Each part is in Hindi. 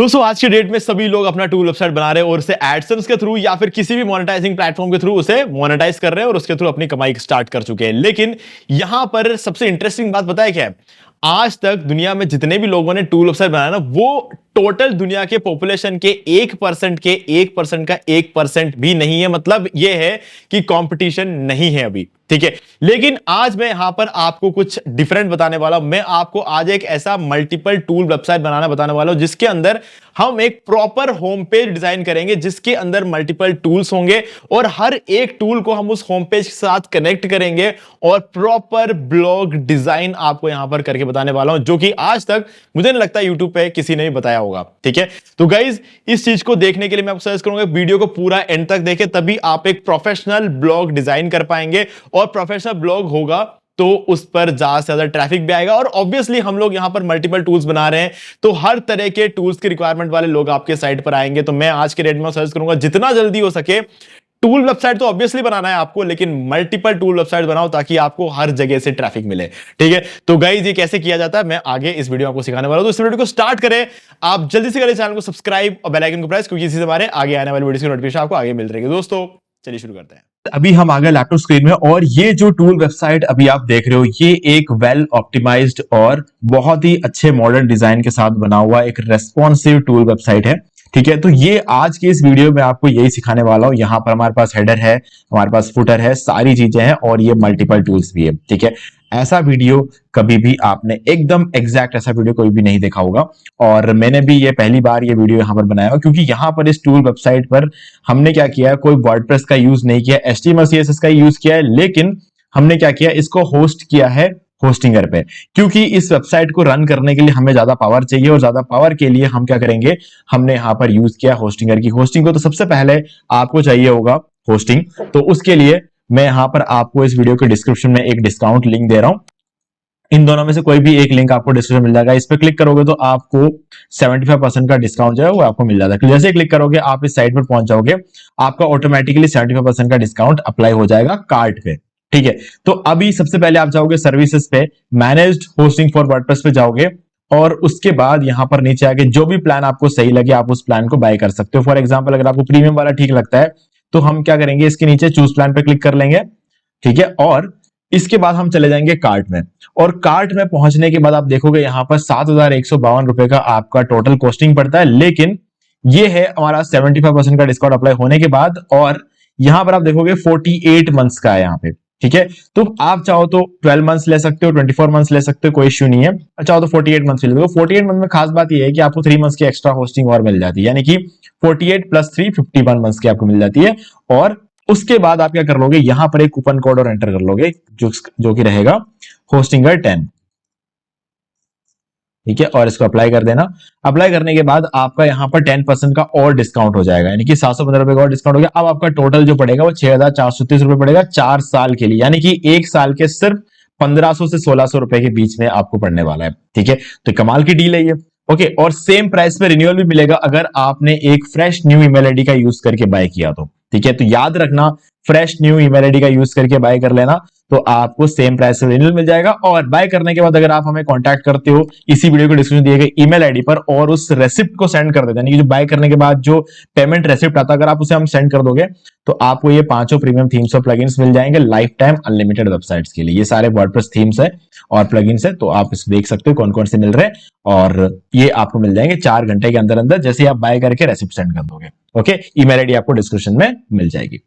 दोस्तों आज के डेट में सभी लोग अपना टूल वेबसाइट बना रहे हैं और उसे एडसेंस के थ्रू या फिर किसी भी मोनेटाइजिंग प्लेटफॉर्म के थ्रू उसे मोनेटाइज कर रहे हैं और उसके थ्रू अपनी कमाई स्टार्ट कर चुके हैं। लेकिन यहां पर सबसे इंटरेस्टिंग बात पता है क्या है? आज तक दुनिया में जितने भी लोगों ने टूल वेबसाइट बनाया ना, वो टोटल दुनिया के पॉपुलेशन के 1% के 1% का 1% भी नहीं है। मतलब यह है कि कंपटीशन नहीं है अभी, ठीक है। लेकिन आज मैं यहां पर आपको कुछ डिफरेंट बताने वाला हूं। मैं आपको आज एक ऐसा मल्टीपल टूल वेबसाइट बताने वाला हूं जिसके अंदर हम एक प्रॉपर होम पेज डिजाइन करेंगे, जिसके अंदर मल्टीपल टूल्स होंगे और हर एक टूल को हम उस होम पेज के साथ कनेक्ट करेंगे और प्रॉपर ब्लॉग डिजाइन आपको यहां पर करके बताने वाला हूं, जो कि आज तक मुझे नहीं लगता यूट्यूब पे किसी ने भी बताया होगा, ठीक है। तो गाइज, इस चीज को देखने के लिए मैं आपको सजेस्ट करूंगा वीडियो को पूरा एंड तक देखें, तभी आप एक प्रोफेशनल ब्लॉग डिजाइन कर पाएंगे। और प्रोफेशनल ब्लॉग होगा तो उस पर ज्यादा से ज्यादा ट्रैफिक भी आएगा। और ऑब्वियसली हम लोग यहां पर मल्टीपल टूल्स बना रहे हैं, तो हर तरह के टूल्स की रिक्वायरमेंट वाले लोग आपके साइट पर आएंगे। तो मैं आज के डेट में सजेस्ट करूंगा जितना जल्दी हो सके टूल वेबसाइट तो ऑब्वियसली बनाना है आपको, लेकिन मल्टीपल टूल वेबसाइट बनाओ ताकि आपको हर जगह से ट्रैफिक मिले, ठीक है। तो गाइस, ये कैसे किया जाता है मैं आगे इस वीडियो में आपको सिखाने वाला हूं। तो इस वीडियो को स्टार्ट करें, आप जल्दी से करें चैनल को सब्सक्राइब और बेल आइकन को प्रेस, क्योंकि इससे हमारे आगे आने वाली वीडियो की नोटिफिकेशन आपको आगे मिल रहेगी। दोस्तों चलिए शुरू करते हैं। अभी हम आ गए लैपटॉप स्क्रीन में और ये जो टूल वेबसाइट अभी आप देख रहे हो, ये एक वेल ऑप्टिमाइज्ड और बहुत ही अच्छे मॉडर्न डिजाइन के साथ बना हुआ एक रेस्पॉन्सिव टूल वेबसाइट है, ठीक है। तो ये आज के इस वीडियो में आपको यही सिखाने वाला हूं। यहाँ पर हमारे पास हेडर है, हमारे पास फुटर है, सारी चीजें हैं और ये मल्टीपल टूल्स भी है, ठीक है। ऐसा वीडियो कभी भी आपने एकदम एग्जैक्ट ऐसा वीडियो कोई भी नहीं देखा होगा और मैंने भी ये पहली बार ये वीडियो यहाँ पर बनाया, क्योंकि यहाँ पर इस टूल वेबसाइट पर हमने क्या किया है, कोई वर्डप्रेस का यूज नहीं किया, HTML CSS का यूज किया है, लेकिन हमने क्या किया, इसको होस्ट किया है होस्टिंगर पे। क्योंकि इस वेबसाइट को रन करने के लिए हमें ज्यादा पावर चाहिए और ज्यादा पावर के लिए हम क्या करेंगे, हमने यहां पर यूज किया होस्टिंगर की। होस्टिंग को तो सबसे पहले आपको चाहिए होगा होस्टिंग, तो उसके लिए मैं यहां पर आपको इस वीडियो के डिस्क्रिप्शन में एक डिस्काउंट लिंक दे रहा हूं। इन दोनों में से कोई भी एक लिंक आपको डिस्क्रिप्शन मिल जाएगा। इस पर क्लिक करोगे तो आपको 75% का डिस्काउंट जो है वो आपको मिल जाता है। जैसे क्लिक करोगे आप इस साइट पर पहुंच जाओगे, आपका ऑटोमेटिकली 75% का डिस्काउंट अप्लाई हो जाएगा कार्ड पे, ठीक है। तो अभी सबसे पहले आप जाओगे सर्विसेज पे, मैनेज्ड होस्टिंग फॉर वर्डप्रेस पे जाओगे और उसके बाद यहां पर नीचे आके जो भी प्लान आपको सही लगे आप उस प्लान को बाय कर सकते हो। फॉर एग्जांपल अगर आपको प्रीमियम वाला ठीक लगता है तो हम क्या करेंगे, इसके नीचे चूज प्लान पे क्लिक कर लेंगे, ठीक है। और इसके बाद हम चले जाएंगे कार्ट में और कार्ट में पहुंचने के बाद आप देखोगे यहां पर 7,152 रुपए का आपका टोटल कॉस्टिंग पड़ता है। लेकिन ये है हमारा 75% का डिस्काउंट अप्लाई होने के बाद और यहां पर आप देखोगे 48 मंथ्स का है यहाँ पे, ठीक है। तो आप चाहो तो 12 मंथ्स ले सकते हो, 24 मंथ्स ले सकते हो, कोई इश्यू नहीं है। चाहो तो 48 मंथ्स ले लो। 48 मंथ में खास बात यह है कि आपको 3 मंथ्स की एक्स्ट्रा होस्टिंग और मिल जाती है, यानी कि 48 + 3 51 मंथ्स की आपको मिल जाती है। और उसके बाद आप क्या कर लोगे, यहां पर एक कूपन कोड और एंटर कर लोगे जो कि रहेगा होस्टिंगर 10, ठीक है। और इसको अप्लाई कर देना। अप्लाई करने के बाद आपका यहां पर 10% का और डिस्काउंट हो जाएगा, यानी कि 715 रुपए का और डिस्काउंट हो गया। अब आपका टोटल जो पड़ेगा वो 6,430 रुपए पड़ेगा 4 साल के लिए, यानी कि 1 साल के सिर्फ 1500 से 1600 रुपए के बीच में आपको पड़ने वाला है, ठीक है। तो कमाल की डील है ये, ओके। और सेम प्राइस पे रिन्यूअल भी मिलेगा अगर आपने एक फ्रेश न्यू ईमेल आईडी का यूज करके बाय किया तो, ठीक है। तो याद रखना, फ्रेश न्यू ईमेल आईडी का यूज करके बाय कर लेना तो आपको सेम प्राइस पे रिन्यूअल मिल जाएगा। और बाय करने के बाद अगर आप हमें कांटेक्ट करते हो इसी वीडियो को डिस्क्रिप्शन दिए गए ईमेल आईडी पर और उस रेसिप्ट को सेंड कर देते हैं, यानी कि जो बाय करने के बाद जो पेमेंट रेसिप्ट आता है अगर आप उसे हम सेंड कर दोगे तो आपको ये 5 प्रीमियम थीम्स और प्लगइन्स मिल जाएंगे लाइफ टाइम अनलिमिटेड वेबसाइट्स के लिए। ये सारे वर्डप्रेस थीम्स है और प्लगइन्स है, तो आप इसको देख सकते हो कौन कौन से मिल रहे हैं और ये आपको मिल जाएंगे 4 घंटे के अंदर अंदर, जैसे आप बाय करके रेसिप्ट सेंड कर दोगे, ओके। ईमेल आईडी आपको डिस्क्रिप्शन में मिल जाएगी,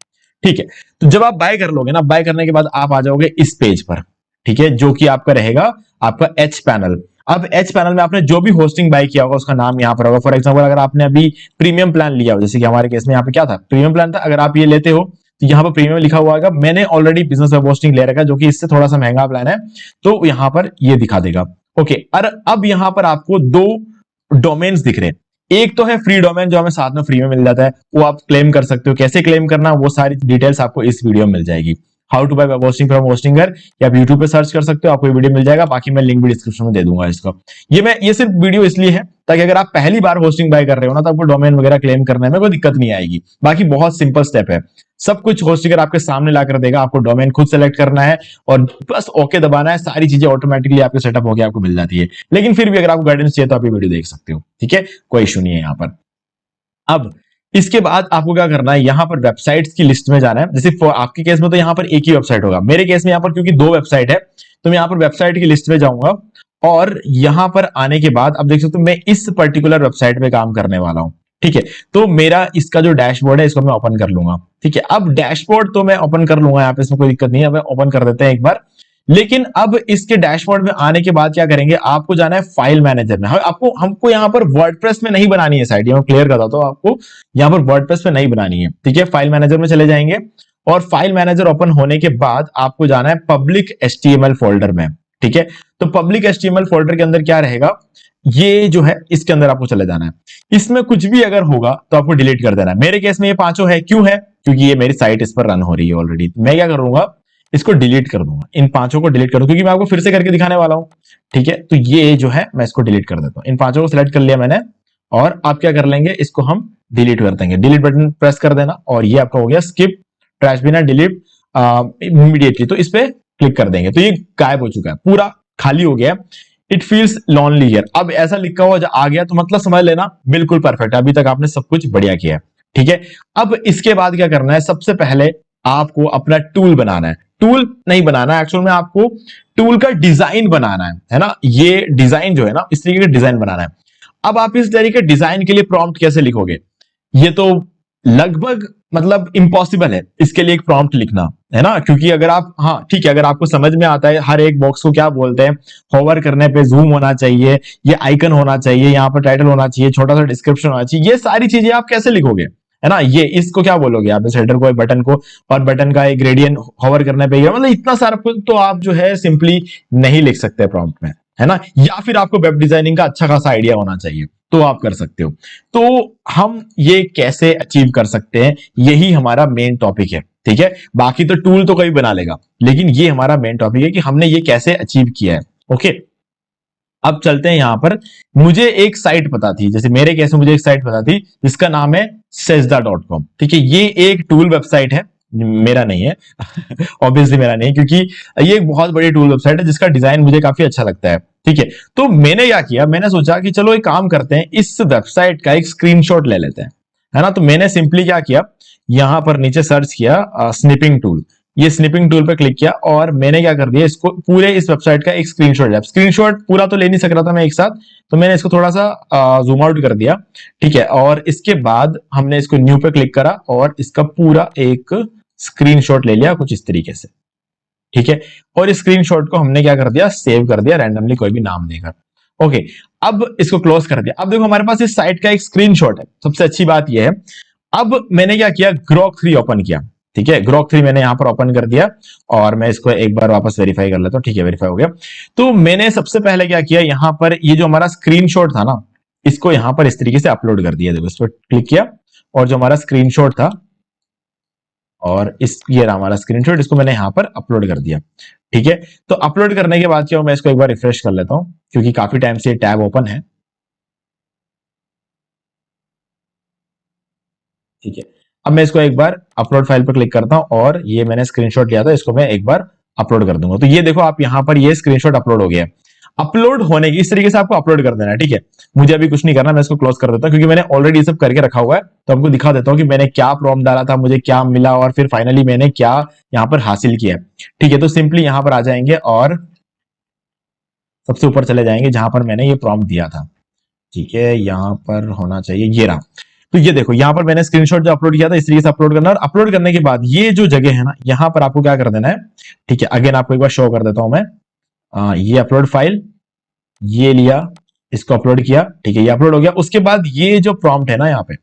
ठीक है। तो जब आप बाय कर लोगे ना, बाय करने के बाद आप आ जाओगे इस पेज पर, ठीक है, जो कि आपका रहेगा आपका एच पैनल। अब एच पैनल में आपने जो भी होस्टिंग बाय किया होगा उसका नाम यहां पर होगा। फॉर एग्जांपल अगर आपने अभी प्रीमियम प्लान लिया हो, जैसे कि हमारे केस में यहाँ पे क्या था, प्रीमियम प्लान था, अगर आप ये लेते हो तो यहाँ पर प्रीमियम लिखा हुआ होगा। मैंने ऑलरेडी बिजनेस वेब होस्टिंग ले रखा है जो कि इससे थोड़ा सा महंगा प्लान है, तो यहां पर ये दिखा देगा, ओके। और अब यहां पर आपको 2 डोमेन्स दिख रहे हैं। एक तो है फ्री डोमेन जो हमें साथ में फ्री में मिल जाता है, वो आप क्लेम कर सकते हो। कैसे क्लेम करना वो सारी डिटेल्स आपको इस वीडियो में मिल जाएगी। How to buy web hosting from Hostinger, या आप यूट्यूब पे सर्च कर सकते हो, आपको ये वीडियो मिल जाएगा। बाकी मैं लिंक भी डिस्क्रिप्शन में दे दूंगा इसका। ये सिर्फ वीडियो इसलिए है ताकि अगर आप पहली बार होस्टिंग बाय कर रहे हो ना, तो आपको डोमेन वगैरह क्लेम करने में कोई दिक्कत नहीं आएगी। बाकी बहुत सिंपल स्टेप है, सब कुछ होस्टिंगर आपके सामने लाकर देगा। आपको डोमेन खुद सेलेक्ट करना है और बस ओके दबाना है, सारी चीजें ऑटोमेटिकली आपके सेटअप होकर आपको मिल जाती है। लेकिन फिर भी अगर आपको गाइडेंस चाहिए तो आप ये वीडियो देख सकते हो, ठीक है, कोई इशू नहीं है यहाँ पर। अब इसके बाद आपको क्या करना है, यहां पर वेबसाइट्स की लिस्ट में जाना है। जैसे आपके केस में तो यहां पर एक ही वेबसाइट होगा, मेरे केस में यहां पर क्योंकि 2 वेबसाइट है, तो मैं यहां पर वेबसाइट की लिस्ट में जाऊंगा। और यहां पर आने के बाद अब देख सकते हो मैं इस पर्टिकुलर वेबसाइट पे काम करने वाला हूं, ठीक है। तो मेरा इसका जो डैशबोर्ड है इसको मैं ओपन कर लूंगा, ठीक है। अब डैशबोर्ड तो मैं ओपन कर लूंगा, यहाँ पे इसमें कोई दिक्कत नहीं है। अब ओपन कर देते हैं एक बार। लेकिन अब इसके डैशबोर्ड में आने के बाद क्या करेंगे, आपको जाना है फाइल मैनेजर में। हमको यहाँ पर वर्डप्रेस में नहीं बनानी है साइट, ये मैं क्लियर करता हूं आपको, यहाँ पर वर्डप्रेस में नहीं बनानी है, ठीक है। फाइल मैनेजर में चले जाएंगे और फाइल मैनेजर ओपन होने के बाद आपको जाना है पब्लिक HTML फोल्डर में, ठीक है। तो पब्लिक HTML फोल्डर के अंदर क्या रहेगा, ये जो है इसके अंदर आपको चले जाना है। इसमें कुछ भी अगर होगा तो आपको डिलीट कर देना है। मेरे केस में ये 5 है, क्यों है, क्योंकि ये मेरी साइट इस पर रन हो रही है ऑलरेडी। मैं क्या करूंगा, इसको डिलीट कर दूंगा, इन 5 को डिलीट कर दूंगा, क्योंकि मैं आपको फिर से करके दिखाने वाला हूं, ठीक है। तो ये जो है मैं इसको डिलीट कर देता हूं, इन 5 को सिलेक्ट कर लिया मैंने। और आप क्या कर लेंगे, इसको हम डिलीट कर देंगे, डिलीट बटन प्रेस कर देना और ये आपका हो गया स्किप ट्रैश बिन डिलीट इमीडिएटली। तो इस पे क्लिक कर देंगे तो ये गायब हो चुका है, पूरा खाली हो गया। इट फील्स लॉनली हियर, अब ऐसा लिखा हुआ आ गया तो मतलब समझ लेना बिल्कुल परफेक्ट है, अभी तक आपने सब कुछ बढ़िया किया है, ठीक है। अब इसके बाद क्या करना है, सबसे पहले आपको अपना टूल बनाना है। टूल नहीं बनाना है, एक्चुअल में आपको टूल का डिजाइन बनाना है ना। ये डिजाइन जो है ना, इस तरीके का डिजाइन बनाना है। अब आप इस तरीके के डिजाइन के लिए प्रॉम्प्ट कैसे लिखोगे, ये तो लगभग मतलब इम्पॉसिबल है इसके लिए एक प्रॉम्प्ट लिखना, है ना। क्योंकि अगर आप, हाँ ठीक है, अगर आपको समझ में आता है हर एक बॉक्स को क्या बोलते हैं, होवर करने पे जूम होना चाहिए, ये आइकन होना चाहिए, यहाँ पर टाइटल होना चाहिए, छोटा सा डिस्क्रिप्शन होना चाहिए, ये सारी चीजें आप कैसे लिखोगे, है ना। ये इसको क्या बोलोगे आप, इस हेडर को, बटन को, और बटन का एक ग्रेडियंट होवर करने पे, मतलब इतना सारा कुछ तो आप जो है सिंपली नहीं लिख सकते प्रॉम्प्ट में, है ना। या फिर आपको वेब डिजाइनिंग का अच्छा खासा आइडिया होना चाहिए तो आप कर सकते हो। तो हम ये कैसे अचीव कर सकते हैं, यही हमारा मेन टॉपिक है, ठीक है। बाकी तो टूल तो कोई बना लेगा, लेकिन ये हमारा मेन टॉपिक है कि हमने ये कैसे अचीव किया है, ओके। अब चलते हैं यहां पर। मुझे एक साइट पता थी, जैसे मेरे केस में मुझे एक साइट पता थी जिसका नाम है sesda.com, ठीक है। ये एक टूल वेबसाइट है, मेरा नहीं है ऑब्वियसली मेरा नहीं, क्योंकि ये एक बहुत बड़ी टूल वेबसाइट है जिसका डिजाइन मुझे काफी अच्छा लगता है, ठीक है। तो मैंने क्या किया, मैंने सोचा कि चलो एक काम करते हैं, इस वेबसाइट का एक स्क्रीनशॉट ले लेते हैं, है ना। तो मैंने सिंपली क्या किया, यहां पर नीचे सर्च किया स्निपिंग टूल, ये स्निपिंग टूल पे क्लिक किया और मैंने क्या कर दिया, इसको पूरे इस वेबसाइट का एक स्क्रीनशॉट लिया। स्क्रीनशॉट पूरा तो ले नहीं सक रहा था मैं एक साथ, तो मैंने इसको थोड़ा सा जूम आउट कर दिया, ठीक है। और इसके बाद हमने इसको न्यू पे क्लिक करा और इसका पूरा एक स्क्रीनशॉट ले लिया कुछ इस तरीके से, ठीक है। और इस स्क्रीनशॉट को हमने क्या कर दिया, सेव कर दिया रैंडमली कोई भी नाम देकर, ओके। अब इसको क्लोज कर दिया। अब देखो हमारे पास इस साइट का एक स्क्रीनशॉट है। सबसे अच्छी बात यह है, अब मैंने क्या किया, ग्रॉक 3 ओपन किया, ठीक है। ग्रॉक 3 मैंने यहां पर ओपन कर दिया और मैं इसको एक बार वापस वेरीफाई कर लेता हूं, ठीक है, वेरीफाई हो गया। तो मैंने सबसे पहले क्या किया, यहां पर ये जो हमारा स्क्रीनशॉट था ना, इसको यहां पर इस तरीके से अपलोड कर दिया। देखो इस पर क्लिक किया और जो हमारा स्क्रीनशॉट था, और ये रहा हमारा स्क्रीनशॉट, इसको मैंने यहां पर अपलोड कर दिया, ठीक है। तो अपलोड करने के बाद क्या, मैं इसको एक बार रिफ्रेश कर लेता हूं क्योंकि काफी टाइम से ये टैब ओपन है, ठीक है। अब मैं इसको एक बार अपलोड फाइल पर क्लिक करता हूं और ये मैंने स्क्रीनशॉट लिया था, इसको मैं एक बार अपलोड कर दूंगा। तो ये देखो आप यहां पर ये स्क्रीनशॉट अपलोड हो गया। अपलोड होने की इस तरीके से आपको अपलोड कर देना है, ठीक है। मुझे अभी कुछ नहीं करना, मैं इसको क्लोज कर देता हूं क्योंकि मैंने ऑलरेडी ये सब करके रखा हुआ है। तो आपको दिखा देता हूं कि मैंने क्या प्रॉम्प्ट डाला था, मुझे क्या मिला और फिर फाइनली मैंने क्या यहां पर हासिल किया, ठीक है। तो सिंपली यहां पर आ जाएंगे और सबसे ऊपर चले जाएंगे जहां पर मैंने ये प्रॉम्प्ट दिया था, ठीक है। यहां पर होना चाहिए, ये रहा। तो ये देखो यहां पर मैंने स्क्रीनशॉट जो अपलोड किया था इस तरीके से अपलोड करना, और अपलोड करने के बाद ये जो जगह है ना, यहां पर आपको क्या कर देना है, ठीक है। अगेन आपको एक बार शो कर देता हूं मैं, ये अपलोड फाइल, ये लिया, इसको अपलोड किया, ठीक है, ये अपलोड हो गया। उसके बाद ये जो प्रॉम्प्ट है ना यहाँ पे,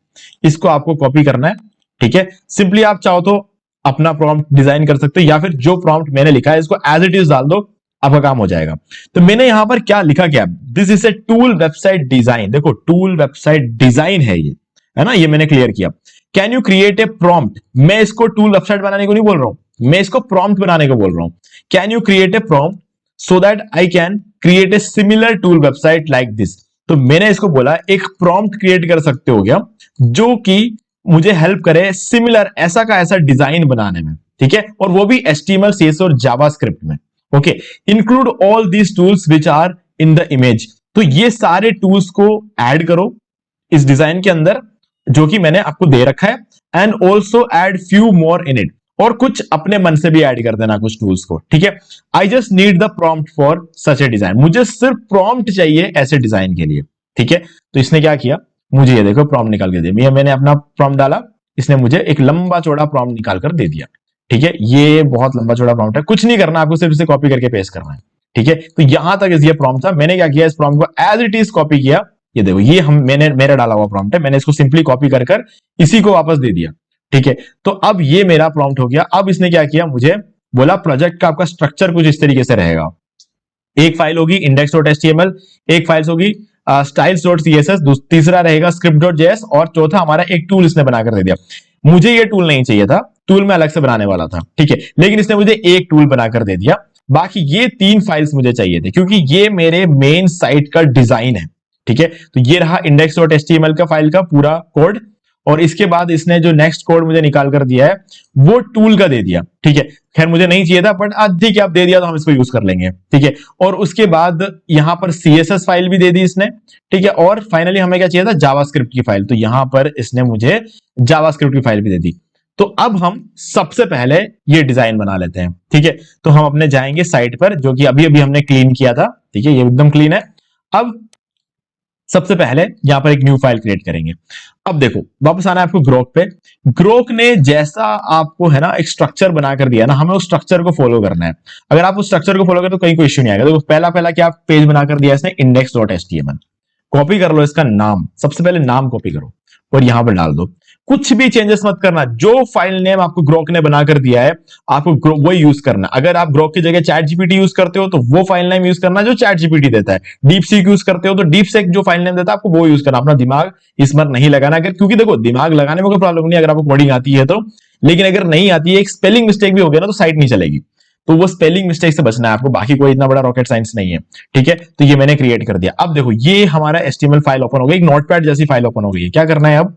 इसको आपको कॉपी करना है, ठीक है। सिंपली आप चाहो तो अपना प्रॉम्प्ट डिजाइन कर सकते हो या फिर जो प्रॉम्प्ट मैंने लिखा है इसको एज इट इज डाल दो, आपका काम हो जाएगा। तो मैंने यहां पर क्या लिखा, क्या, this is a tool website design. देखो टूल वेबसाइट डिजाइन है ये, है ना, ये मैंने क्लियर किया। Can you create a prompt, मैं इसको टूल वेबसाइट बनाने को नहीं बोल रहा हूं, मैं इसको प्रॉम्प्ट बनाने को बोल रहा हूं। Can you create a prompt so that I can create a similar tool website like this. तो मैंने इसको बोला एक प्रॉम्प्ट क्रिएट कर सकते हो क्या, जो कि मुझे हेल्प करे सिमिलर ऐसा का ऐसा डिजाइन बनाने में, ठीक है, और वो भी HTML, CSS और जावास्क्रिप्ट में। Okay, include all these tools which are in the image. तो ये सारे टूल्स को ऐड करो इस डिजाइन के अंदर जो कि मैंने आपको दे रखा है, and also add few more in it, और कुछ अपने मन से भी ऐड कर देना कुछ टूल्स को, ठीक है। I just need the prompt for such A design, मुझे सिर्फ प्रॉम्प्ट चाहिए ऐसे डिजाइन के लिए, ठीक है। तो इसने क्या किया, मुझे ये देखो प्रॉम्प्ट निकाल के दिया, मैंने अपना प्रॉम्प्ट डाला, इसने मुझे एक लंबा चौड़ा प्रॉम्प्ट निकाल कर दे दिया, ठीक है। ये बहुत लंबा चौड़ा प्रॉम्प्ट है, कुछ नहीं करना आपको, सिर्फ इसे कॉपी करके पेस्ट करना है, ठीक है। तो यहां तक ये प्रॉम्प्ट था। मैंने क्या किया, इस प्रॉम्प्ट को एज इट इज कॉपी किया। ये देखो, ये मैंने मेरा डाला हुआ प्रॉम्प्ट है, मैंने इसको सिंपली कॉपी कर इसी को वापस दे दिया, ठीक है। तो अब ये मेरा प्रॉम्प्ट हो गया। अब इसने क्या किया, मुझे बोला प्रोजेक्ट का आपका स्ट्रक्चर कुछ इस तरीके से रहेगा। एक फाइल होगी index.html, एक फाइल होगी styles.css, तीसरा रहेगा script.js, और चौथा हमारा एक टूल इसने बनाकर दे दिया। मुझे ये टूल नहीं चाहिए था, टूल मैं अलग से बनाने वाला था, ठीक है, लेकिन इसने मुझे एक टूल बनाकर दे दिया। बाकी ये 3 फाइल्स मुझे चाहिए थे, क्योंकि ये मेरे मेन साइट का डिजाइन है, ठीक है। तो ये रहा index.html का फाइल का पूरा कोड, और इसके बाद इसने जो नेक्स्ट कोड मुझे निकाल कर दिया है वो टूल का दे दिया, ठीक है। खैर मुझे नहीं चाहिए था, बट आज ठीक है, आप दे दिया तो हम इसको यूज कर लेंगे, ठीक है। और उसके बाद यहां पर CSS फाइल भी दे दी इसने, ठीक है। और फाइनली हमें क्या चाहिए था, जावास्क्रिप्ट की फाइल, तो यहां पर इसने मुझे जावास्क्रिप्ट की फाइल भी दे दी। तो अब हम सबसे पहले ये डिजाइन बना लेते हैं, ठीक है। तो हम अपने जाएंगे साइट पर, जो कि अभी अभी हमने क्लीन किया था, ठीक है, ये एकदम क्लीन है। अब सबसे पहले यहां पर एक न्यू फाइल क्रिएट करेंगे। अब देखो, वापस आना है आपको ग्रोक पे। ग्रोक ने जैसा आपको है ना एक स्ट्रक्चर बनाकर दिया ना, हमें उस स्ट्रक्चर को फॉलो करना है। अगर आप उस स्ट्रक्चर को फॉलो करें तो कहीं कोई इश्यू नहीं आएगा। देखो पहला क्या पेज बनाकर दिया इसने, index.html। कॉपी कर लो इसका नाम, सबसे पहले नाम कॉपी करो और यहां पर डाल दो। कुछ भी चेंजेस मत करना, जो फाइल नेम आपको ग्रोक ने बनाकर दिया है आपको वही यूज करना। अगर आप ग्रोक की जगह चैट जीपीटी यूज करते हो तो वो फाइल नेम यूज करना जो चैट जीपीटी देता है। डीप सीक यूज करते हो तो डीप सीक जो फाइल नेम देता है आपको वो यूज करना। अपना दिमाग इसमें नहीं लगाना, अगर क्योंकि देखो दिमाग लगाने में कोई प्रॉब्लम नहीं अगर आपको कोडिंग आती है तो, लेकिन अगर नहीं आती है, एक स्पेलिंग मिस्टेक भी हो गया ना तो साइट नहीं चलेगी। तो वो स्पेलिंग मिस्टेक से बचना है आपको, बाकी कोई इतना बड़ा रॉकेट साइंस नहीं है, ठीक है। तो ये मैंने क्रिएट कर दिया। अब देखो ये हमारा HTML फाइल ओपन हो गई, एक नोटपैड जैसी फाइल ओपन हो गई है। क्या करना है, अब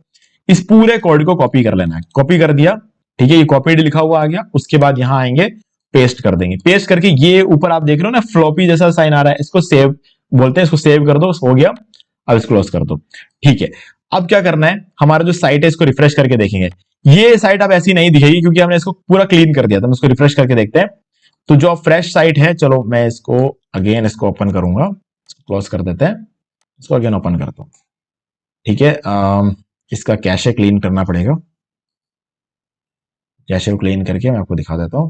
इस पूरे कोड को कॉपी कर लेना है। कॉपी कर दिया, ठीक है, ये कॉपीड लिखा हुआ आ गया। उसके बाद यहां आएंगे, पेस्ट कर देंगे। पेस्ट करके ये ऊपर आप देख रहे हो ना फ्लॉपी जैसा साइन आ रहा है, इसको सेव बोलते हैं, इसको सेव कर दो, हो गया। अब इसको क्लोज कर दो, ठीक है। अब क्या करना है, हमारा जो साइट है इसको रिफ्रेश करके देखेंगे। ये साइट अब ऐसी नहीं दिखेगी क्योंकि हमने इसको पूरा क्लीन कर दिया था। हम इसको रिफ्रेश करके देखते हैं। तो जो फ्रेश साइट है, चलो मैं इसको अगेन इसको ओपन करूंगा, क्लोज कर देते हैं, इसको अगेन ओपन करता हूं, ठीक है। इसका कैशे क्लीन करना पड़ेगा, कैशे को क्लीन करके मैं आपको दिखा देता हूं,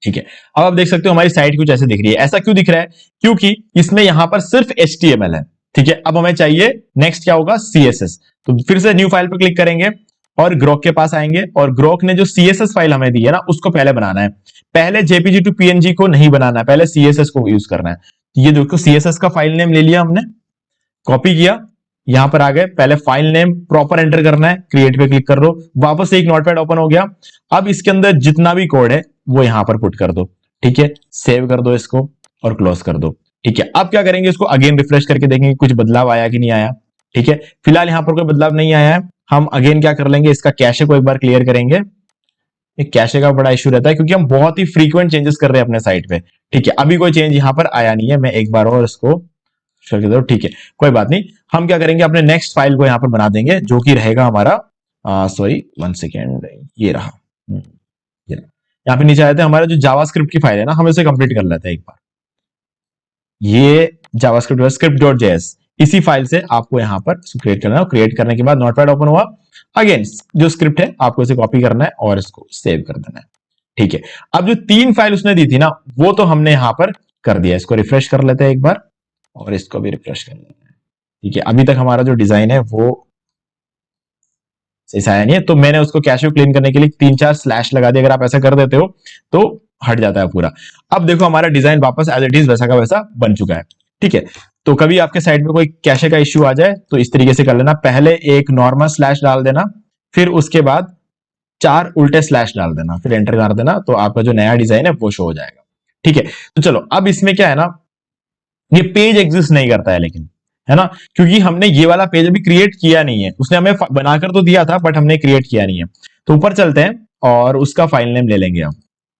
ठीक है। अब आप देख सकते हो हमारी साइट कुछ ऐसे दिख रही है। ऐसा क्यों दिख रहा है, क्योंकि इसमें यहां पर सिर्फ HTML है, ठीक है। अब हमें चाहिए नेक्स्ट क्या होगा, CSS। तो फिर से न्यू फाइल पर क्लिक करेंगे और ग्रोक के पास आएंगे, और ग्रोक ने जो CSS फाइल हमें दी है ना उसको पहले बनाना है। पहले JPG to PNG को नहीं बनाना है, पहले CSS को यूज करना है। ये देखो CSS का फाइल नेम ले लिया हमने, कॉपी किया, यहां पर आ गए। पहले फाइल नेम प्रॉपर एंटर करना है, क्रिएट पे क्लिक कर दो, वापस से एक नोटपैड ओपन हो गया। अब इसके अंदर जितना भी कोड है वो यहां पर पुट कर दो, ठीक है। सेव कर दो इसको और क्लोज कर दो, ठीक है। अब क्या करेंगे, इसको अगेन रिफ्रेश करके देखेंगे कुछ बदलाव आया कि नहीं आया, ठीक है। फिलहाल यहां पर कोई बदलाव नहीं आया है। हम अगेन क्या कर लेंगे, इसका कैशे को एक बार क्लियर करेंगे। कैशे का बड़ा इश्यू रहता है क्योंकि हम बहुत ही फ्रीक्वेंट चेंजेस कर रहे हैं अपने साइट पे, ठीक है। अभी कोई चेंज यहां पर आया नहीं है, मैं एक बार और इसको करके दो, ठीक है, कोई बात नहीं। हम क्या करेंगे, अपने नेक्स्ट फाइल को यहां पर बना देंगे जो कि रहेगा हमारा, सॉरी 1 सेकेंड, ये रहा, यहाँ पे नीचे आए थे, हमारा जो जावास्क्रिप्ट की फाइल है ना, हम इसे कंप्लीट कर लेते हैं एक बार। ये जावास्क्रिप्ट script.js, इसी फाइल से आपको यहां पर क्रिएट करना है। क्रिएट करने के बाद नोटपैड ओपन हुआ, अगेन जो स्क्रिप्ट है आपको इसे कॉपी करना है और इसको सेव कर देना है, ठीक है। अब जो 3 फाइल उसने दी थी ना वो तो हमने यहां पर कर दिया। इसको रिफ्रेश कर लेते हैं एक बार और इसको भी रिफ्रेश कर लेते हैं, ठीक है। अभी तक हमारा जो डिजाइन है वो सही आया नहीं है, तो मैंने उसको कैशे क्लीन करने के लिए 3-4 स्लैश लगा दिया। अगर आप ऐसा कर देते हो तो हट जाता है पूरा। अब देखो हमारा डिजाइन वापस एज इट इज वैसा का वैसा बन चुका है, ठीक है। तो कभी आपके साइड में कोई कैशे का इश्यू आ जाए तो इस तरीके से कर लेना, पहले एक नॉर्मल स्लैश डाल देना, फिर उसके बाद 4 उल्टे स्लैश डाल देना, फिर एंटर कर देना, तो आपका जो नया डिजाइन है वो शो हो जाएगा। ठीक है, तो चलो अब इसमें क्या है ना, ये पेज एग्जिस्ट नहीं करता है लेकिन, है ना, क्योंकि हमने ये वाला पेज अभी क्रिएट किया नहीं है, उसने हमें बनाकर तो दिया था बट हमने क्रिएट किया नहीं है। तो ऊपर चलते हैं और उसका फाइल नेम ले लेंगे हम,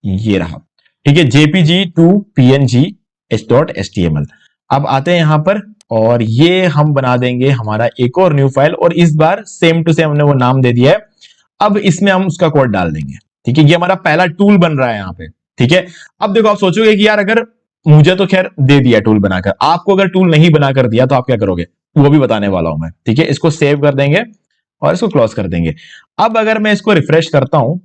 ये रहा। ठीक है, jpg to png h.html। अब आते हैं यहां पर और ये हम बना देंगे हमारा एक और न्यू फाइल, और इस बार सेम टू सेम हमने वो नाम दे दिया है। अब इसमें हम उसका कोड डाल देंगे। ठीक है, ये हमारा पहला टूल बन रहा है यहां पे। ठीक है, अब देखो आप सोचोगे कि यार अगर मुझे तो खैर दे दिया टूल बनाकर, आपको अगर टूल नहीं बनाकर दिया तो आप क्या करोगे, वो भी बताने वाला हूं मैं। ठीक है, इसको सेव कर देंगे और इसको क्लोज कर देंगे। अब अगर मैं इसको रिफ्रेश करता हूं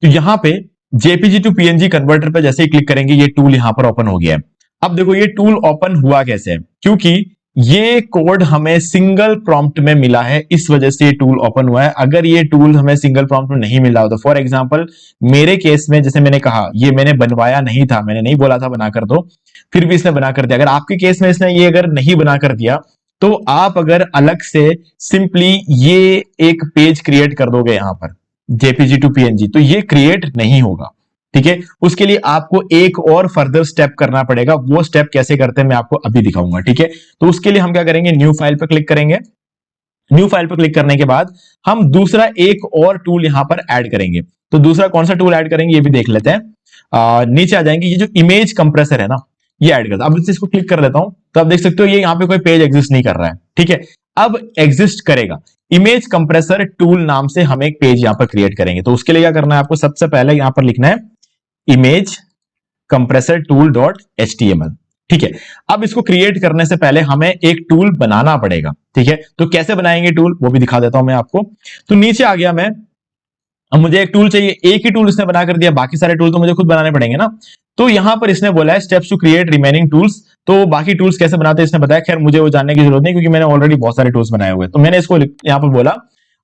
तो यहां पे जेपीजी टू पीएनजी कन्वर्टर पे जैसे ही क्लिक करेंगे ये टूल यहां पर ओपन हो गया है। अब देखो ये टूल ओपन हुआ कैसे, क्योंकि ये कोड हमें सिंगल प्रॉम्प्ट में मिला है, इस वजह से ये टूल ओपन हुआ है। अगर ये टूल हमें सिंगल प्रॉम्प्ट में नहीं मिला होता, फॉर एग्जांपल मेरे केस में जैसे मैंने कहा ये मैंने बनवाया नहीं था, मैंने नहीं बोला था बनाकर दो, फिर भी इसने बनाकर दिया। अगर आपके केस में इसने ये अगर नहीं बनाकर दिया तो आप अगर अलग से सिंपली ये एक पेज क्रिएट कर दोगे यहां पर जेपीजी टू पीएनजी, तो ये क्रिएट नहीं होगा। ठीक है, उसके लिए आपको एक और फर्दर स्टेप करना पड़ेगा। वो स्टेप कैसे करते हैं मैं आपको अभी दिखाऊंगा। ठीक है, तो उसके लिए हम क्या करेंगे, न्यू फाइल पर क्लिक करेंगे। न्यू फाइल पर क्लिक करने के बाद हम दूसरा एक और टूल यहां पर ऐड करेंगे। तो दूसरा कौन सा टूल ऐड करेंगे ये भी देख लेते हैं। नीचे आ जाएंगे, ये जो इमेज कंप्रेसर है ना ये ऐड करता। अब इसको क्लिक कर लेता हूं तो आप देख सकते हो ये यहां पे कोई पेज एग्जिस्ट नहीं कर रहा है। ठीक है, अब एग्जिस्ट करेगा। इमेज कंप्रेसर टूल नाम से हम एक पेज यहां पर क्रिएट करेंगे। तो उसके लिए क्या करना है आपको, सबसे पहले यहां पर लिखना है image compressor tool dot HTML. ठीक है, अब इसको क्रिएट करने से पहले हमें एक टूल बनाना पड़ेगा। ठीक है, तो कैसे बनाएंगे टूल वो भी दिखा देता हूं मैं आपको। तो नीचे आ गया मैं, अब मुझे एक टूल चाहिए, एक ही टूल इसने बना कर दिया, बाकी सारे टूल तो मुझे खुद बनाने पड़ेंगे ना। तो यहां पर इसने बोला है steps to create remaining tools. तो बाकी टूल्स कैसे बनाते हैं इसने बताया, खैर मुझे वो जानने की जरूरत नहीं क्योंकि मैंने ऑलरेडी बहुत सारे टूल्स बनाए हुए। तो मैंने इसको यहां पर बोला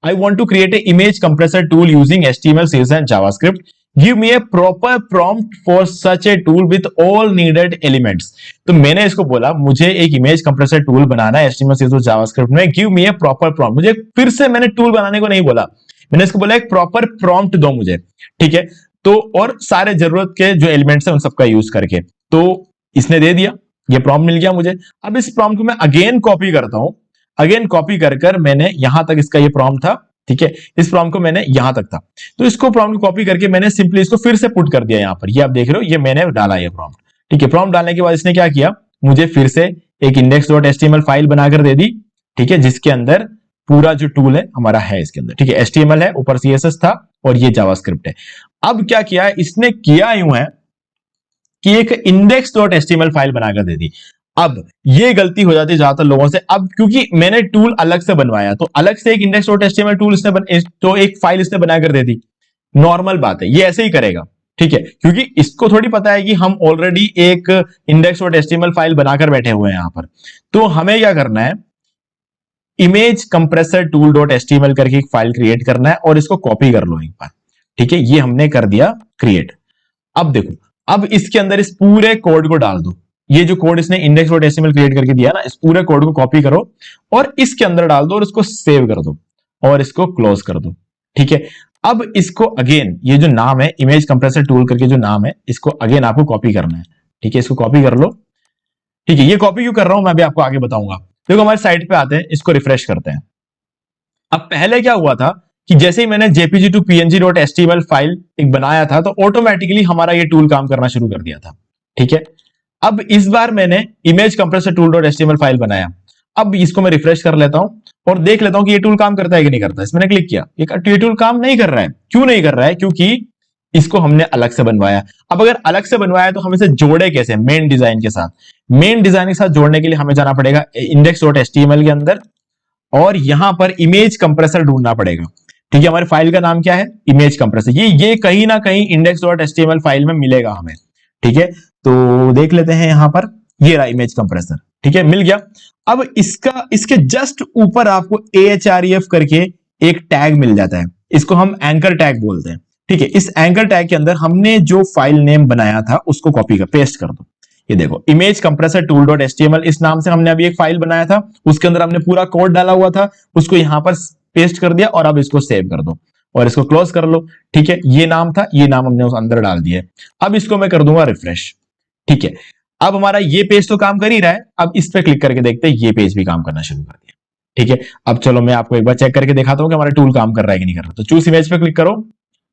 I want to create a image compressor tool using HTML CSS and JavaScript, give me a proper prompt for such a tool with all needed elements. तो मैंने इसको बोला मुझे एक इमेज कंप्रेसर टूल बनाना है एचटीएमएल सीएसएस और जावास्क्रिप्ट में, give me a proper prompt. मुझे फिर से मैंने टूल बनाने को नहीं बोला, मैंने इसको बोला एक प्रॉपर प्रॉम्प्ट दो मुझे। ठीक है, तो और सारे जरूरत के जो एलिमेंट्स हैं उन सबका यूज करके, तो इसने दे दिया, ये प्रॉम्प्ट मिल गया मुझे। अब इस प्रॉम्प्ट को मैं अगेन कॉपी करता हूं, अगेन कॉपी कर मैंने यहां तक इसका ये प्रॉम्प्ट था। ठीक है, इस प्रॉम्प्ट को मैंने यहां तक था, तो इसको प्रॉम्प्ट को कॉपी करके मैंने सिंपली इसको फिर से पुट कर दिया यहां पर। ये आप देख रहे हो ये मैंने डाला ये प्रॉम्प्ट। ठीक है, प्रॉम्प्ट डालने के बाद इसने क्या किया, मुझे फिर से एक index.html फाइल बनाकर दे दी। ठीक है, जिसके अंदर पूरा जो टूल है हमारा है इसके अंदर। ठीक है, HTML है, ऊपर CSS था और ये जावास्क्रिप्ट है। अब क्या किया है इसने, किया यूं है कि एक index.html फाइल बनाकर दे दी। अब ये गलती हो जाती है ज्यादातर लोगों से, अब क्योंकि मैंने टूल अलग से बनवाया तो अलग से एक index.html टूल इसने तो एक फाइल इसने बनाकर दे दी। नॉर्मल बात है, ये ऐसे ही करेगा। ठीक है, क्योंकि इसको थोड़ी पता है कि हम ऑलरेडी एक index.html फाइल बनाकर बैठे हुए हैं यहां पर। तो हमें क्या करना है, image compressor tool dot HTML करके एक फाइल क्रिएट करना है और इसको कॉपी कर लो एक बार। ठीक है, ये हमने कर दिया क्रिएट। अब देखो, अब इसके अंदर इस पूरे कोड को डाल दो। ये जो कोड इसने index.html क्रिएट करके दिया ना, इस पूरे कोड को कॉपी करो और इसके अंदर डाल दो और इसको सेव कर दो और इसको क्लोज कर दो। ठीक है, अब इसको अगेन ये जो नाम है इमेज कंप्रेसर टूल करके जो नाम है, इसको अगेन आपको कॉपी करना है। ठीक है, इसको कॉपी कर लो। ठीक है, ये कॉपी क्यों कर रहा हूं मैं भी आपको आगे बताऊंगा। देखो हमारे साइट पे आते हैं, इसको रिफ्रेश करते हैं। अब पहले क्या हुआ था कि जैसे ही मैंने जेपीजी टू png.html फाइल एक बनाया था तो ऑटोमेटिकली हमारा ये टूल काम करना शुरू कर दिया था। ठीक है, अब इस बार मैंने इमेज कंप्रेसर टूल.html फाइल बनाया। अब इसको मैं रिफ्रेश कर लेता हूं और देख लेता हूं कि ये टूल काम करता है कि नहीं करता है। इसमें मैंने क्लिक किया, ये टूल काम नहीं कर रहा है। क्यों नहीं कर रहा है, क्योंकि इसको हमने अलग से बनवाया। अब अगर अलग से बनवाया तो हम इसे जोड़े कैसे, मेन डिजाइन के साथ। मेन डिजाइन के साथ जोड़ने के लिए हमें जाना पड़ेगा index.html के अंदर और यहां पर इमेज कंप्रेसर ढूंढना पड़ेगा। ठीक है, हमारी फाइल का नाम क्या है, इमेज कंप्रेसर। ये कहीं ना कहीं index.html फाइल में मिलेगा हमें। ठीक है, तो देख लेते हैं यहां पर, ये रहा इमेज कंप्रेसर। ठीक है, मिल गया। अब इसके जस्ट ऊपर आपको ahref करके एक टैग मिल जाता है, इसको हम एंकर टैग बोलते हैं। ठीक है, इस एंकर टैग के अंदर हमने जो फाइल नेम बनाया था उसको कॉपी कर पेस्ट कर दो। ये देखो image compressor tool dot HTML, इस नाम से हमने अभी एक फाइल बनाया था, उसके अंदर हमने पूरा कोड डाला हुआ था, उसको यहां पर पेस्ट कर दिया और अब इसको सेव कर दो और इसको क्लोज कर लो। ठीक है, ये नाम था, ये नाम हमने उस अंदर डाल दिया है। अब इसको मैं कर दूंगा रिफ्रेश। ठीक है, अब हमारा ये पेज तो काम कर ही रहा है। अब इस पे क्लिक करके देखते हैं ये पेज भी काम करना शुरू कर दिया। ठीक है, अब चलो मैं आपको एक बार चेक करके दिखाता हूं कि हमारा टूल काम कर रहा है कि नहीं कर रहा। तो चूज इमेज पे क्लिक करो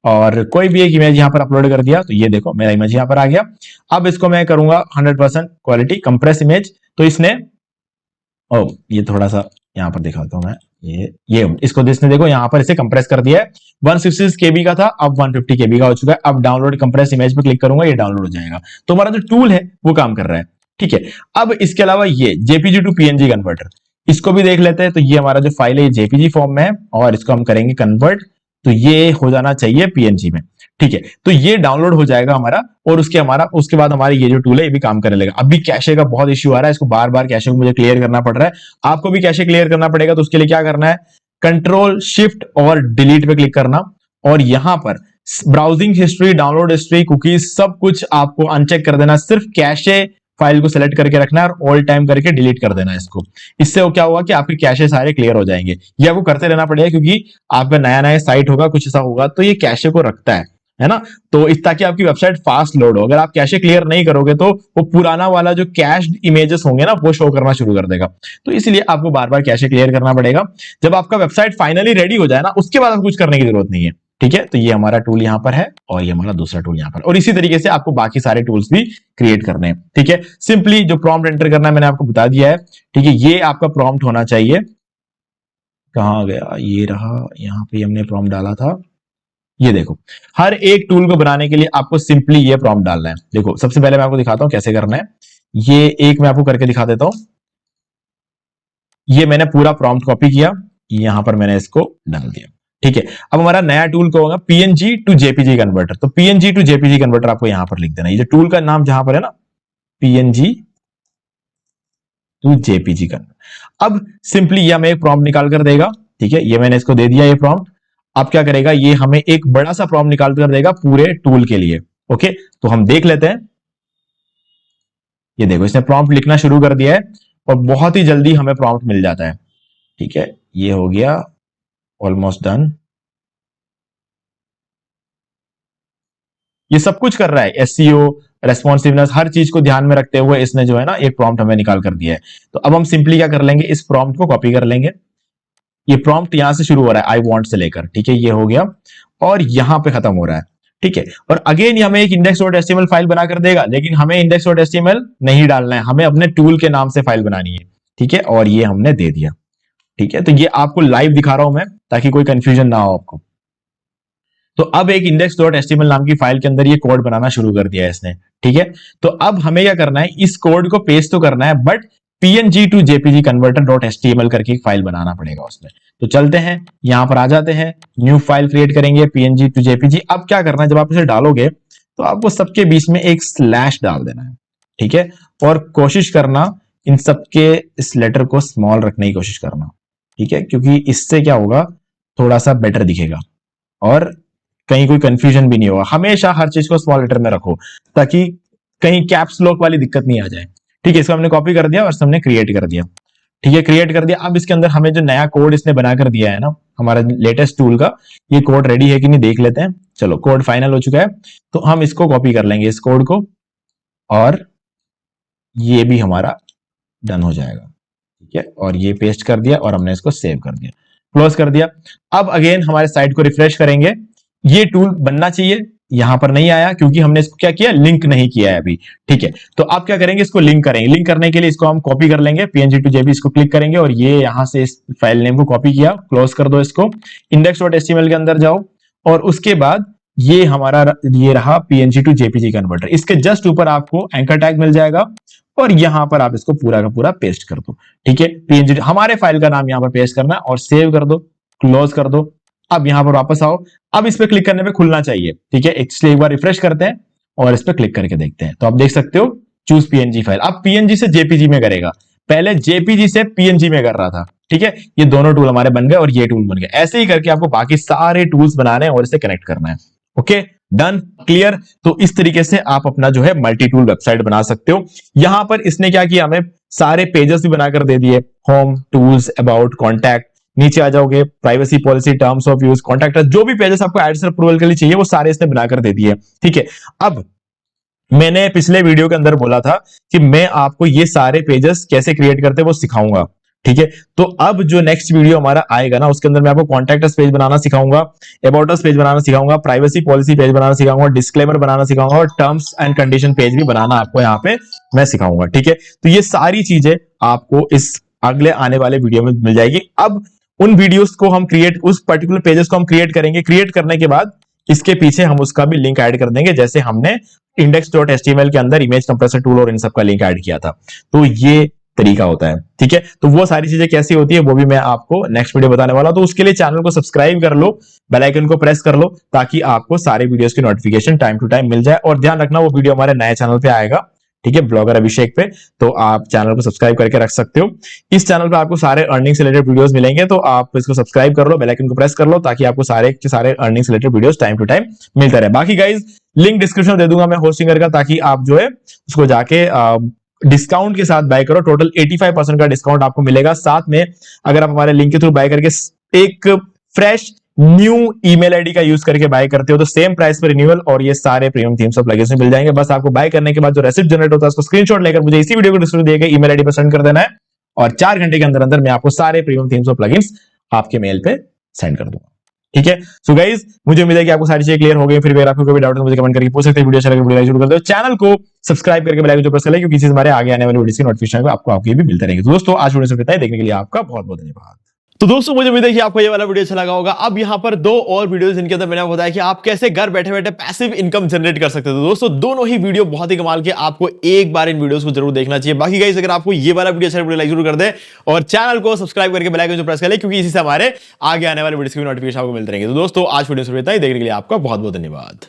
और कोई भी एक इमेज यहां पर अपलोड कर दिया। तो ये देखो मेरा इमेज यहां पर आ गया। अब इसको मैं करूंगा 100% क्वालिटी कंप्रेस इमेज। तो इसने ये थोड़ा सा यहां पर दिखाता हूं मैं, ये इसको इसने देखो यहां पर इसे कंप्रेस कर दिया है। 166 केबी का था, अब 150 केबी का हो चुका है। अब डाउनलोड कंप्रेस इमेज पे क्लिक करूंगा, ये डाउनलोड हो जाएगा। तो हमारा जो टूल है वो काम कर रहा है। ठीक है, अब इसके अलावा ये जेपीजी टू पीएनजी कन्वर्टर, इसको भी देख लेते हैं। तो ये हमारा जो फाइल है ये जेपीजी फॉर्म में है और इसको हम करेंगे कन्वर्ट। तो ये हो जाना चाहिए पीएनजी में। ठीक है, तो ये डाउनलोड हो जाएगा हमारा और उसके बाद हमारे ये जो टूल है ये भी काम करने लगेगा। अभी कैशे का बहुत इश्यू आ रहा है, इसको बार बार कैशे को मुझे क्लियर करना पड़ रहा है। आपको भी कैशे क्लियर करना पड़ेगा। तो उसके लिए क्या करना है, कंट्रोल शिफ्ट और डिलीट पे क्लिक करना और यहां पर browsing history, download history, cookies सब कुछ आपको अनचेक कर देना। सिर्फ कैशे फाइल को सिलेक्ट करके रखना है और ऑल टाइम करके डिलीट कर देना है इसको। इससे वो क्या होगा कि आपके कैशे सारे क्लियर हो जाएंगे। ये आपको करते रहना पड़ेगा क्योंकि आपका नया नया साइट होगा, कुछ ऐसा होगा तो ये कैशे को रखता है ना। तो इस ताकि आपकी वेबसाइट फास्ट लोड हो। अगर आप कैशे क्लियर नहीं करोगे तो वो पुराना वाला जो कैश्ड इमेजेस होंगे ना वो शो करना शुरू कर देगा। तो इसलिए आपको बार बार कैशे क्लियर करना पड़ेगा। जब आपका वेबसाइट फाइनली रेडी हो जाए ना उसके बाद आपको कुछ करने की जरूरत नहीं है। ठीक है, तो ये हमारा टूल यहां पर है और ये हमारा दूसरा टूल यहां पर, और इसी तरीके से आपको बाकी सारे टूल्स भी क्रिएट करने हैं। ठीक है, सिंपली जो प्रॉम्प्ट एंटर करना है मैंने आपको बता दिया है। ठीक है, ये आपका प्रॉम्प्ट होना चाहिए। कहां गया, ये रहा, यहां पे हमने प्रॉम्प्ट डाला था। ये देखो, हर एक टूल को बनाने के लिए आपको सिंपली ये प्रॉम्प्ट डालना है। देखो सबसे पहले मैं आपको दिखाता हूं कैसे करना है। ये एक मैं आपको करके दिखा देता हूं। ये मैंने पूरा प्रॉम्प्ट कॉपी किया, यहां पर मैंने इसको डाल दिया। ठीक है, अब हमारा नया टूल क्या होगा, पीएनजी टू जेपीजी कन्वर्टर। तो पीएनजी टू जेपीजी कन्वर्टर आपको यहां पर लिख देना। ये जो टूल का नाम जहां पर है ना, पीएनजी टू जेपीजी कन्वर्टर। अब सिंपली ये हमें एक प्रॉम्प्ट निकाल कर देगा। ठीक है, ये मैंने इसको दे दिया ये प्रॉम्प्ट। अब क्या करेगा, ये हमें एक बड़ा सा प्रॉम्प्ट निकाल कर देगा पूरे टूल के लिए। ओके, तो हम देख लेते हैं। ये देखो इसने प्रॉम्प्ट लिखना शुरू कर दिया है और बहुत ही जल्दी हमें प्रॉम्प्ट मिल जाता है। ठीक है, ये हो गया ऑलमोस्ट डन। ये सब कुछ कर रहा है, एसईओ, रेस्पॉन्सिवनेस, हर चीज को ध्यान में रखते हुए इसने जो है ना एक प्रॉम्प्ट हमें निकाल कर दिया है। तो अब हम सिंपली क्या कर लेंगे, इस प्रॉम्प्ट को कॉपी कर लेंगे। ये प्रॉम्प्ट यहां से शुरू हो रहा है आई वांट से लेकर। ठीक है, ये हो गया और यहां पे खत्म हो रहा है। ठीक है, और अगेन ये हमें एक index.html फाइल बनाकर देगा, लेकिन हमें index.html नहीं डालना है, हमें अपने टूल के नाम से फाइल बनानी है। ठीक है, और ये हमने दे दिया। ठीक है, तो ये आपको लाइव दिखा रहा हूं मैं ताकि कोई कंफ्यूजन ना हो आपको। तो अब एक index.html नाम की फाइल के अंदर ये कोड बनाना शुरू कर दिया है इसने। ठीक है, तो अब हमें क्या करना है, इस कोड को पेस्ट तो करना है but png to jpg converter.html करके एक फाइल बनाना पड़ेगा उसमें। तो चलते हैं, यहां पर आ जाते हैं, न्यू फाइल क्रिएट करेंगे png टू jpg। अब क्या करना है, जब आप इसे डालोगे तो आपको सबके बीच में एक स्लैश डाल देना है। ठीक है, और कोशिश करना इन सबके इस लेटर को स्मॉल रखने की कोशिश करना। ठीक है, क्योंकि इससे क्या होगा, थोड़ा सा बेटर दिखेगा और कहीं कोई कंफ्यूजन भी नहीं होगा। हमेशा हर चीज को स्मॉल लेटर में रखो ताकि कहीं कैप्स लॉक वाली दिक्कत नहीं आ जाए। ठीक है, इसको हमने कॉपी कर दिया और हमने क्रिएट कर दिया। ठीक है, क्रिएट कर दिया। अब इसके अंदर हमें जो नया कोड इसने बनाकर दिया है ना हमारा लेटेस्ट टूल का, ये कोड रेडी है कि नहीं देख लेते हैं। चलो, कोड फाइनल हो चुका है तो हम इसको कॉपी कर लेंगे इस कोड को और ये भी हमारा डन हो जाएगा। ठीक है, और ये पेस्ट कर दिया और हमने इसको सेव कर दिया, क्लोज कर दिया। अब अगेन हमारे साइट को रिफ्रेश करेंगे। ये टूल बनना चाहिए, यहां पर नहीं आया क्योंकि हमने इसको क्या किया, लिंक नहीं किया है अभी। ठीक है, तो आप क्या करेंगे, इसको लिंक करेंगे। लिंक करने के लिए इसको हम कॉपी कर लेंगे, png टू jpg, इसको क्लिक करेंगे और ये यहां से इस फाइल नेम को कॉपी किया, क्लोज कर दो इसको। index.html के अंदर जाओ और उसके बाद ये हमारा ये रहा png टू jpg कन्वर्टर। इसके जस्ट ऊपर आपको एंकर टैग मिल जाएगा और यहां पर आप इसको पूरा का पूरा पेस्ट कर दो। ठीक है, png हमारे फाइल का नाम यहां पर पेस्ट करना और सेव कर दो, क्लोज कर दो। अब यहां पर वापस आओ, अब इस पे क्लिक करने पे खुलना चाहिए। ठीक है, इसलिए एक बार रिफ्रेश करते हैं और इस पे क्लिक करके देखते हैं। तो आप देख सकते हो चूज पीएनजी फाइल। अब पीएनजी से जेपीजी में करेगा, पहले जेपीजी से पीएनजी में कर रहा था। ठीक है, ये दोनों टूल हमारे बन गए और ये टूल बन गए। ऐसे ही करके आपको बाकी सारे टूल्स बनाने हैं और इसे कनेक्ट करना है। Okay, done, clear. तो इस तरीके से आप अपना जो है मल्टी टूल वेबसाइट बना सकते हो। यहां पर इसने क्या किया, हमें सारे पेजेस भी बनाकर दे दिए, होम, टूल्स, अबाउट, कॉन्टैक्ट, नीचे आ जाओगे, privacy policy, terms of use, contact, जो भी पेजेस आपको एड्स अप्रूवल के लिए चाहिए वो सारे इसने बनाकर दे दिए। ठीक है, अब मैंने पिछले वीडियो के अंदर बोला था कि मैं आपको ये सारे पेजेस कैसे क्रिएट करते हैं वो सिखाऊंगा। ठीक है, तो अब जो नेक्स्ट वीडियो हमारा आएगा ना, उसके अंदर मैं आपको कॉन्टैक्ट अस पेज बनाना सिखाऊंगा, अबाउट अस पेज बनाना सिखाऊंगा, प्राइवेसी पॉलिसी पेज बनाना सिखाऊंगा, डिस्क्लेमर बनाना सिखाऊंगा और टर्म्स एंड कंडीशन पेज भी बनाना आपको यहाँ पे मैं सिखाऊंगा। ठीक है, तो ये सारी चीजें आपको इस अगले आने वाले वीडियो में मिल जाएगी। अब उन वीडियोस को हम उस पर्टिकुलर पेजेस को हम क्रिएट करेंगे, क्रिएट करने के बाद इसके पीछे हम उसका भी लिंक ऐड कर देंगे, जैसे हमने index.html के अंदर इमेज कंप्रेसर टूल और इन सब का लिंक ऐड किया था। तो ये तरीका होता है। ठीक है, तो वो सारी चीजें कैसी होती है वो भी मैं आपको नेक्स्ट वीडियो बताने वाला हूं। तो उसके लिए चैनल को सब्सक्राइब कर लो, बेल आइकन को प्रेस कर लो, ताकि आपको सारे वीडियोस की नोटिफिकेशन टाइम टू टाइम मिल जाए। और ध्यान रखना वो वीडियो हमारे नए चैनल पे आएगा, ठीक है, ब्लॉगर अभिषेक पे, तो आप चैनल को सब्सक्राइब करके रख सकते हो। इस चैनल पे आपको सारे अर्निंग से रिलेटेड वीडियोस मिलेंगे, तो आप इसको सब्सक्राइब कर लो, बेल आइकन को प्रेस कर लो, ताकि आपको सारे के सारे अर्निंग से related videos time to time मिलते रहे। बाकी गाइज लिंक डिस्क्रिप्शन में दे दूंगा मैं होस्टिंगर का, ताकि आप जो है उसको जाके डिस्काउंट के साथ बाय करो। टोटल 85% का डिस्काउंट आपको मिलेगा। साथ में अगर आप हमारे लिंक के थ्रू बाय करके एक फ्रेश न्यू ईमेल आईडी का यूज करके बाय करते हो तो सेम प्राइस पर रिन्यूअल और ये सारे प्रीमियम थीम्स ऑफ प्लगइन्स मिल जाएंगे। बस आपको बाय करने के बाद जो रेसिप्ट जनरेट होता है उसको स्क्रीनशॉट लेकर मुझे इसी वीडियो को डिस्क्रिप्शन दिए गए ईमेल आईडी पर सेंड कर देना है, और 4 घंटे के अंदर अंदर मैं आपको सारे प्रीमियम थीम्स ऑफ प्लगइन्स आपके मेल पे सेंड कर दूंगा। ठीक है, सो गाइज मुझे उम्मीद है कि आपको सारी चीजें क्लियर हो गई। फिर अगर आपको कोई डाउट है मुझे कमेंट करके पूछ सकते हैं। वीडियो अच्छा लगे वीडियो लाइक जरूर कर दो, चैनल को सब्सक्राइब करके बेल आइकन जो प्रेस कर ले, क्योंकि हमारे आगे आने वाली वीडियोस की नोटिफिकेशन आपको आपके भी मिलते रहेंगे। तो दोस्तों आज वीडियो से देखने के लिए आपका बहुत बहुत धन्यवाद। तो दोस्तों मुझे उम्मीद है कि आपको ये वाला वीडियो अच्छा लगा होगा। अब यहाँ पर 2 और वीडियोस जिनके अंदर मैंने बताया कि आप कैसे घर बैठे बैठे पैसिव इनकम जनरेट कर सकते हो। तो दोस्तों दोनों ही वीडियो बहुत ही कमाल के, आपको एक बार इन वीडियोस को जरूर देखना चाहिए। बाकी गाइस अगर आपको ये वाला वीडियो अच्छा लगे लाइक जरूर कर दे और चैनल को सब्सक्राइब करके बेल आइकन जो प्रेस कर ले, क्योंकि इसी से हमारे आगे आने वाले वीडियोस की नोटिफिकेशन आपको मिलते रहेंगे। तो दोस्तों आज वीडियो से इतना ही, देखने के लिए आपका बहुत बहुत धन्यवाद।